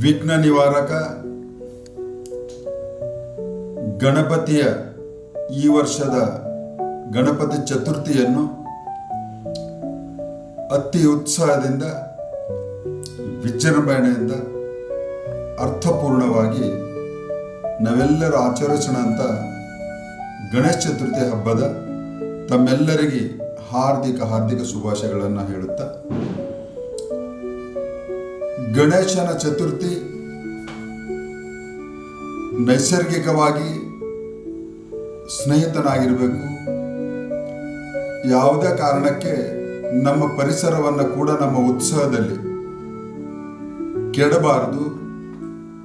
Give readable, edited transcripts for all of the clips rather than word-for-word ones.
ವಿಘ್ನ ನಿವಾರಕ ಗಣಪತಿಯ ಈ ವರ್ಷದ ಗಣಪತಿ ಚತುರ್ಥಿಯನ್ನು ಅತಿ ಉತ್ಸಾಹದಿಂದ ವಿಜೃಂಭಣೆಯಿಂದ ಅರ್ಥಪೂರ್ಣವಾಗಿ ನಾವೆಲ್ಲರೂ ಆಚರಿಸೋಣ ಅಂತ ಗಣೇಶ ಚತುರ್ಥಿ ಹಬ್ಬದ ತಮ್ಮೆಲ್ಲರಿಗೆ ಹಾರ್ದಿಕ ಶುಭಾಶಯಗಳನ್ನು ಹೇಳುತ್ತಾ, ಗಣೇಶನ ಚತುರ್ಥಿ ನೈಸರ್ಗಿಕವಾಗಿ ಸ್ನೇಹಿತನಾಗಿರಬೇಕು. ಯಾವುದೇ ಕಾರಣಕ್ಕೆ ನಮ್ಮ ಪರಿಸರವನ್ನು ಕೂಡ ನಮ್ಮ ಉತ್ಸವದಲ್ಲಿ ಕೆಡಬಾರದು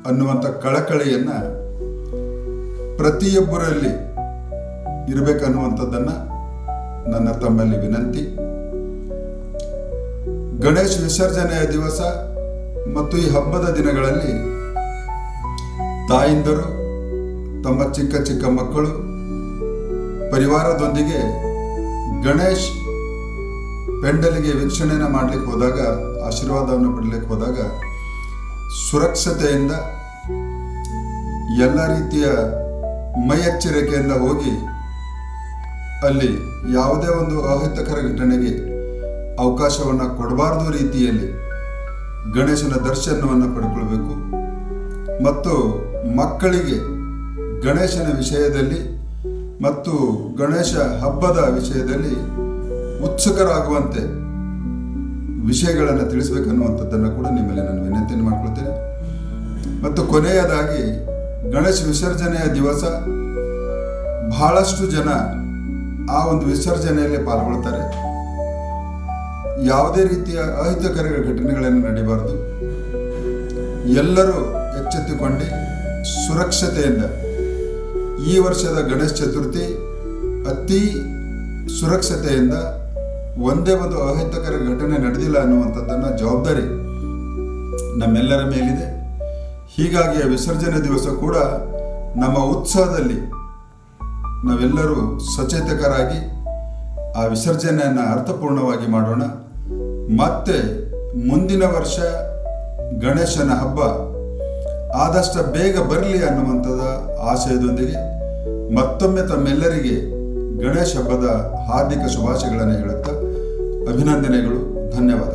ಅನ್ನುವಂಥ ಕಳಕಳಿಯನ್ನು ಪ್ರತಿಯೊಬ್ಬರಲ್ಲಿ ಇರಬೇಕನ್ನುವಂಥದ್ದನ್ನು ನನ್ನ ತಮ್ಮಲ್ಲಿ ವಿನಂತಿ. ಗಣೇಶ ವಿಸರ್ಜನೆಯ ದಿವಸ ಮತ್ತು ಈ ಹಬ್ಬದ ದಿನಗಳಲ್ಲಿ ತಾಯಿಂದರು ತಮ್ಮ ಚಿಕ್ಕ ಮಕ್ಕಳು ಪರಿವಾರದೊಂದಿಗೆ ಗಣೇಶ್ ಪೆಂಡಲಿಗೆ ವೀಕ್ಷಣೆಯನ್ನು ಮಾಡಲಿಕ್ಕೆ ಹೋದಾಗ, ಆಶೀರ್ವಾದವನ್ನು ಪಡಲಿಕ್ಕೆ ಹೋದಾಗ ಸುರಕ್ಷತೆಯಿಂದ ಎಲ್ಲ ರೀತಿಯ ಎಚ್ಚರಿಕೆಯಿಂದ ಹೋಗಿ ಅಲ್ಲಿ ಯಾವುದೇ ಒಂದು ಅಹಿತಕರ ಘಟನೆಗೆ ಅವಕಾಶವನ್ನು ಕೊಡಬಾರದು ರೀತಿಯಲ್ಲಿ ಗಣೇಶನ ದರ್ಶನವನ್ನು ಪಡ್ಕೊಳ್ಬೇಕು. ಮತ್ತು ಮಕ್ಕಳಿಗೆ ಗಣೇಶನ ವಿಷಯದಲ್ಲಿ ಮತ್ತು ಗಣೇಶ ಹಬ್ಬದ ವಿಷಯದಲ್ಲಿ ಉತ್ಸುಕರಾಗುವಂತೆ ವಿಷಯಗಳನ್ನು ತಿಳಿಸಬೇಕನ್ನುವಂಥದ್ದನ್ನು ಕೂಡ ನಿಮ್ಮಲ್ಲಿ ನಾನು ವಿನಂತಿಯನ್ನು ಮಾಡ್ಕೊಳ್ತೇನೆ. ಮತ್ತು ಕೊನೆಯದಾಗಿ ಗಣೇಶ ವಿಸರ್ಜನೆಯ ದಿವಸ ಬಹಳಷ್ಟು ಜನ ಆ ಒಂದು ವಿಸರ್ಜನೆಯಲ್ಲಿ ಪಾಲ್ಗೊಳ್ತಾರೆ. ಯಾವುದೇ ರೀತಿಯ ಅಹಿತಕರ ಘಟನೆಗಳನ್ನು ನಡೀಬಾರದು. ಎಲ್ಲರೂ ಎಚ್ಚೆತ್ತುಕೊಂಡು ಸುರಕ್ಷತೆಯಿಂದ ಈ ವರ್ಷದ ಗಣೇಶ ಚತುರ್ಥಿ ಅತಿ ಸುರಕ್ಷತೆಯಿಂದ ಒಂದೇ ಒಂದು ಅಹಿತಕರ ಘಟನೆ ನಡೆದಿಲ್ಲ ಅನ್ನುವಂಥದ್ದನ್ನು ಜವಾಬ್ದಾರಿ ನಮ್ಮೆಲ್ಲರ ಮೇಲಿದೆ. ಹೀಗಾಗಿ ವಿಸರ್ಜನೆ ದಿವಸ ಕೂಡ ನಮ್ಮ ಉತ್ಸವದಲ್ಲಿ ನಾವೆಲ್ಲರೂ ಸಚೇತಕರಾಗಿ ಆ ವಿಸರ್ಜನೆಯನ್ನು ಅರ್ಥಪೂರ್ಣವಾಗಿ ಮಾಡೋಣ. ಮತ್ತೆ ಮುಂದಿನ ವರ್ಷ ಗಣೇಶನ ಹಬ್ಬ ಆದಷ್ಟು ಬೇಗ ಬರಲಿ ಅನ್ನುವಂಥದ ಆಶಯದೊಂದಿಗೆ ಮತ್ತೊಮ್ಮೆ ತಮ್ಮೆಲ್ಲರಿಗೆ ಗಣೇಶ ಹಬ್ಬದ ಹಾರ್ದಿಕ ಶುಭಾಶಯಗಳನ್ನು ಹೇಳುತ್ತಾ ಅಭಿನಂದನೆಗಳು, ಧನ್ಯವಾದ.